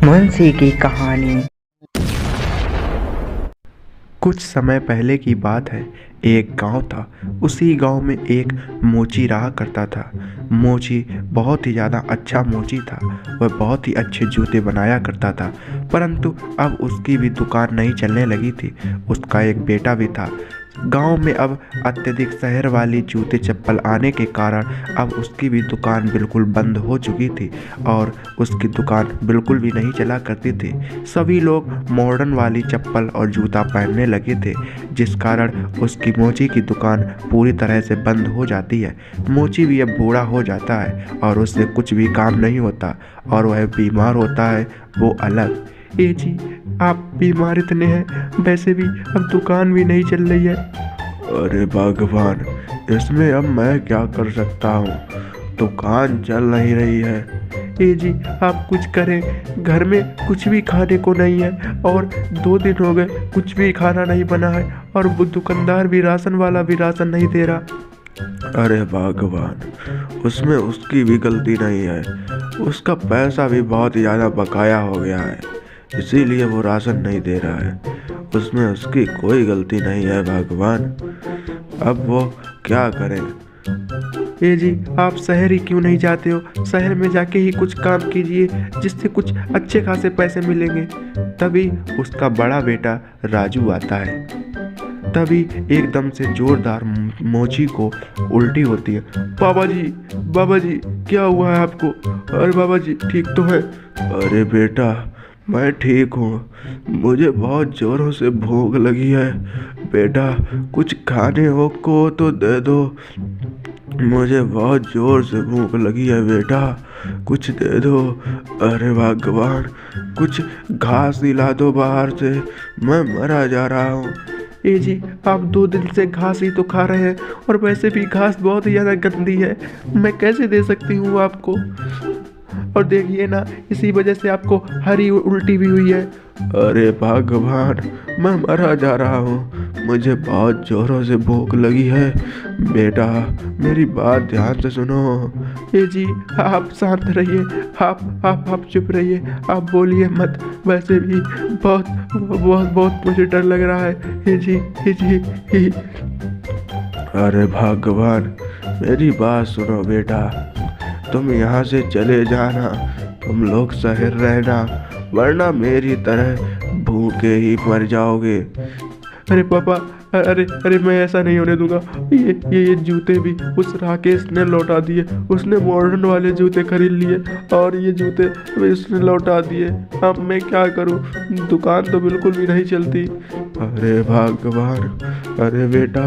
मुंशी की कहानी। कुछ समय पहले की बात है। एक गांव था। उसी गांव में एक मोची रहा करता था। मोची बहुत ही ज़्यादा अच्छा मोची था। वह बहुत ही अच्छे जूते बनाया करता था, परंतु अब उसकी भी दुकान नहीं चलने लगी थी। उसका एक बेटा भी था। गांव में अब अत्यधिक शहर वाली जूते चप्पल आने के कारण अब उसकी भी दुकान बिल्कुल बंद हो चुकी थी और उसकी दुकान बिल्कुल भी नहीं चला करती थी। सभी लोग मॉडर्न वाली चप्पल और जूता पहनने लगे थे, जिस कारण उसकी मोची की दुकान पूरी तरह से बंद हो जाती है। मोची भी अब बूढ़ा हो जाता है और उससे कुछ भी काम नहीं होता और वह बीमार होता है, वो अलग। ए जी, आप बीमार इतने हैं, वैसे भी अब दुकान भी नहीं चल रही है। अरे भगवान, इसमें अब मैं क्या कर सकता हूँ, दुकान चल नहीं रही है। ए जी, आप कुछ करें, घर में कुछ भी खाने को नहीं है और 2 दिन हो गए कुछ भी खाना नहीं बना है और वो दुकानदार भी राशन वाला भी राशन नहीं दे रहा। अरे भगवान, उसमें उसकी भी गलती नहीं है, उसका पैसा भी बहुत ज़्यादा बकाया हो गया है, इसीलिए वो राशन नहीं दे रहा है। उसमें उसकी कोई गलती नहीं है भगवान, अब वो क्या करें। ए जी, आप शहर ही क्यों नहीं जाते हो? शहर में जाके ही कुछ काम कीजिए, जिससे कुछ अच्छे खासे पैसे मिलेंगे। तभी उसका बड़ा बेटा राजू आता है। तभी एकदम से जोरदार मोची को उल्टी होती है। बाबा जी, क्या हुआ है आपको? अरे बाबा जी, ठीक तो है? अरे बेटा, मैं ठीक हूँ, मुझे बहुत ज़ोरों से भूख लगी है। बेटा, कुछ खाने को तो दे दो, मुझे बहुत ज़ोर से भूख लगी है बेटा, कुछ दे दो। अरे भगवान, कुछ घास दिला दो बाहर से, मैं मरा जा रहा हूँ। ए जी, आप 2 दिन से घास ही तो खा रहे हैं और वैसे भी घास बहुत ही ज़्यादा गंदी है, मैं कैसे दे सकती हूँ आपको? और देखिए ना, इसी वजह से आपको हरी उल्टी भी हुई है। अरे भगवान, मैं मरा जा रहा हूँ, मुझे बहुत ज़ोरों से भूख लगी है। बेटा, मेरी बात ध्यान से सुनो। ए जी, आप शांत रहिए, आप चुप रहिए, आप बोलिए मत, वैसे भी बहुत बहुत बहुत मुझे डर लग रहा है। ए जी, ए जी, ए। अरे भगवान, मेरी बात सुनो बेटा, तुम यहाँ से चले जाना, तुम लोग शहर रहना, वरना मेरी तरह भूखे ही मर जाओगे। अरे पापा, अरे मैं ऐसा नहीं होने दूंगा। ये जूते भी उस राकेश ने लौटा दिए, उसने मॉडर्न वाले जूते खरीद लिए और ये जूते भी उसने लौटा दिए। अब मैं क्या करूं, दुकान तो बिल्कुल भी नहीं चलती। अरे भगवान, अरे बेटा,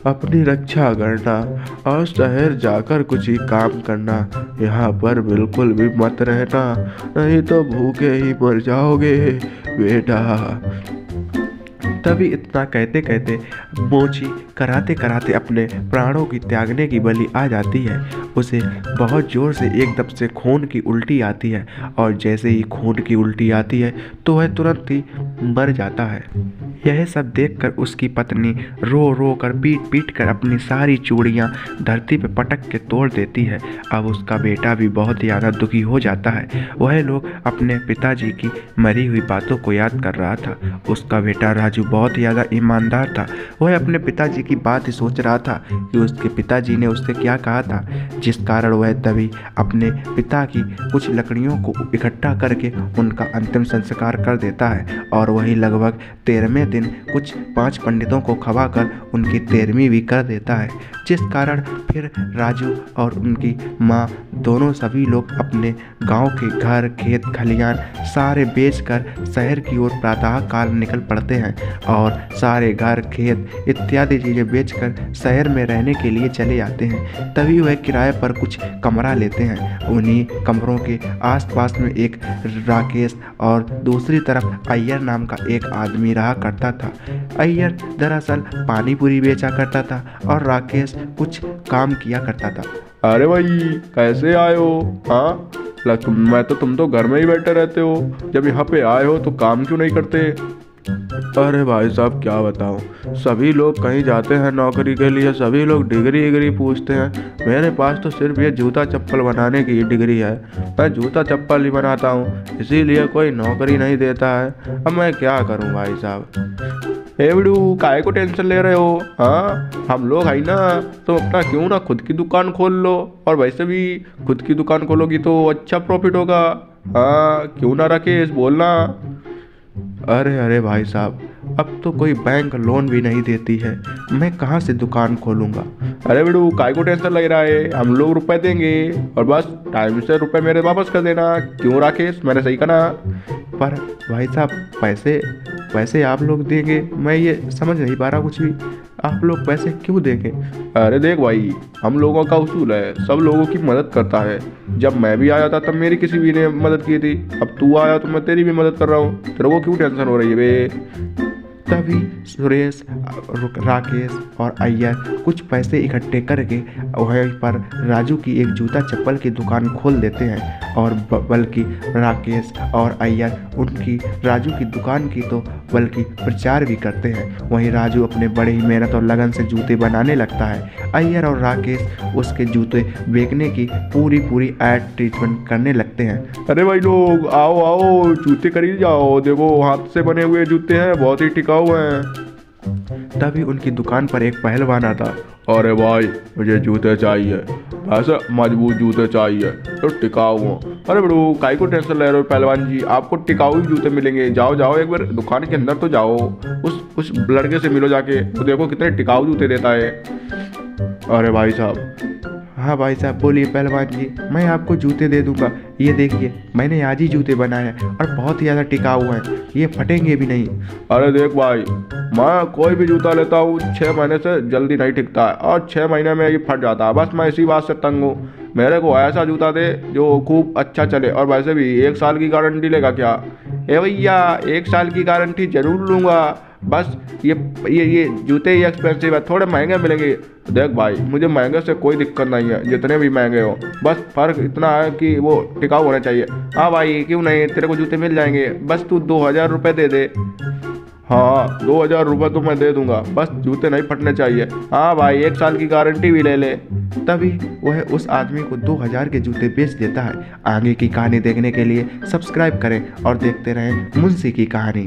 अपनी रक्षा करना और शहर जाकर कुछ ही काम करना, यहाँ पर बिल्कुल भी मत रहना, नहीं तो भूखे ही मर जाओगे बेटा। तभी इतना कहते कहते मोची कराते कराते अपने प्राणों की त्यागने की बलि आ जाती है। उसे बहुत ज़ोर से एकदम से खून की उल्टी आती है और जैसे ही खून की उल्टी आती है तो वह तुरंत ही मर जाता है। यह सब देखकर उसकी पत्नी रो रो कर पीट पीट कर अपनी सारी चूड़ियाँ धरती पर पटक के तोड़ देती है। अब उसका बेटा भी बहुत ज़्यादा दुखी हो जाता है। वह लोग अपने पिताजी की मरी हुई बातों को याद कर रहा था। उसका बेटा राजू बहुत ज़्यादा ईमानदार था। वह अपने पिताजी की बात ही सोच रहा था कि उसके पिताजी ने उससे क्या कहा था, जिस कारण वह तभी अपने पिता की कुछ लकड़ियों को इकट्ठा करके उनका अंतिम संस्कार कर देता है और वही लगभग 13वें दिन कुछ 5 पंडितों को खवा कर उनकी 13वीं भी कर देता है, जिस कारण फिर राजू और उनकी माँ दोनों सभी लोग अपने गांव के घर खेत खलियान सारे बेचकर शहर की ओर प्रातः काल निकल पड़ते हैं और सारे घर खेत इत्यादि चीज़ें बेचकर शहर में रहने के लिए चले जाते हैं। तभी वह किराए पर कुछ कमरा लेते हैं। उन्हीं कमरों के आसपास में एक राकेश और दूसरी तरफ अय्यर नाम का एक आदमी रहा करता था। अय्यर दरअसल पानी पूरी बेचा करता था और राकेश कुछ काम किया करता था। अरे भाई, कैसे आए हो? हाँ, तुम तो घर में ही बैठे रहते हो, जब यहाँ पे आए हो तो काम क्यों नहीं करते? अरे भाई साहब क्या बताऊँ, सभी लोग कहीं जाते हैं नौकरी के लिए, सभी लोग डिग्री डिग्री पूछते हैं। मेरे पास तो सिर्फ ये जूता चप्पल बनाने की डिग्री है। मैं जूता चप्पल ही बनाता हूँ, इसीलिए कोई नौकरी नहीं देता है। अब मैं क्या करूँ भाई साहब। ए बिडू, काहे को टेंशन ले रहे हो? हाँ, हम लोग है ना, तो अपना क्यों ना खुद की दुकान खोल लो। और वैसे भी खुद की दुकान खोलोगी तो अच्छा प्रॉफिट होगा। हाँ, क्यों ना राकेश, बोलना। अरे अरे भाई साहब, अब तो कोई बैंक लोन भी नहीं देती है, मैं कहाँ से दुकान खोलूँगा। अरे बेडू, काय को टेंशन लग रहा है, हम लोग रुपए देंगे और बस टाइम से रुपए मेरे वापस कर देना। क्यों राकेश, मैंने सही कहा ना? पर भाई साहब, पैसे पैसे आप लोग देंगे, मैं ये समझ नहीं पा रहा कुछ भी। आप लोग पैसे क्यों देंगे? अरे देख भाई, हम लोगों का उसूल है, सब लोगों की मदद करता है। जब मैं भी आया था तब मेरी किसी भी ने मदद की थी, अब तू आया तो मैं तेरी भी मदद कर रहा हूँ। तेरे को क्यों टेंशन हो रही है बे? तभी सुरेश, राकेश और अय्यर कुछ पैसे इकट्ठे करके वहीं पर राजू की एक जूता चप्पल की दुकान खोल देते हैं। और बल्कि राकेश और अय्यर उनकी राजू की दुकान की तो बल्कि प्रचार भी करते हैं। वहीं राजू अपने बड़े ही मेहनत और लगन से जूते बनाने लगता है। अय्यर और राकेश उसके जूते बेचने की पूरी एड ट्रीटमेंट करने लगते हैं। अरे भाई लोग, आओ आओ, जूते खरीद जाओ, देखो हाथ से बने हुए जूते हैं, बहुत ही टिकाऊ हैं। तभी उनकी दुकान पर एक पहलवान आता। अरे भाई, मुझे जूते चाहिए, ऐसे मजबूत जूते चाहिए तो टिकाऊ हो। अरे बड़ू, काहे को टेंशन ले रहे हो पहलवान जी, आपको टिकाऊ ही जूते मिलेंगे। जाओ जाओ, एक बार दुकान के अंदर तो जाओ, उस लड़के से मिलो जाके, तो देखो कितने टिकाऊ जूते देता है। अरे भाई साहब, हाँ भाई साहब, बोलिए पहलवान जी, मैं आपको जूते दे दूंगा। ये देखिए, मैंने आज ही जूते बनाए हैं और बहुत ही ज़्यादा टिकाऊ हैं, ये फटेंगे भी नहीं। अरे देख भाई, मैं कोई भी जूता लेता हूँ 6 महीने से जल्दी नहीं टिकता है और 6 महीने में ये फट जाता है। बस मैं इसी बात से तंग हूँ, मेरे को ऐसा जूता दे जो खूब अच्छा चले। और वैसे भी 1 साल की गारंटी लेगा क्या? ए भैया, 1 साल की गारंटी जरूर लूँगा, बस ये जूते ही एक्सपेंसिव है, थोड़े महंगे मिलेंगे। देख भाई, मुझे महंगे से कोई दिक्कत नहीं है, जितने भी महंगे हो, बस फ़र्क इतना है कि वो टिकाऊ होने चाहिए। हाँ भाई, क्यों नहीं, तेरे को जूते मिल जाएंगे, बस तू 2000 रुपये दे दे। हाँ, 2000 रुपये तो मैं दे दूंगा, बस जूते नहीं फटने चाहिए। हाँ भाई, 1 साल की गारंटी भी ले ले। तभी वह उस आदमी को 2000 के जूते बेच देता है। आगे की कहानी देखने के लिए सब्सक्राइब करें और देखते रहें मुंशी की कहानी।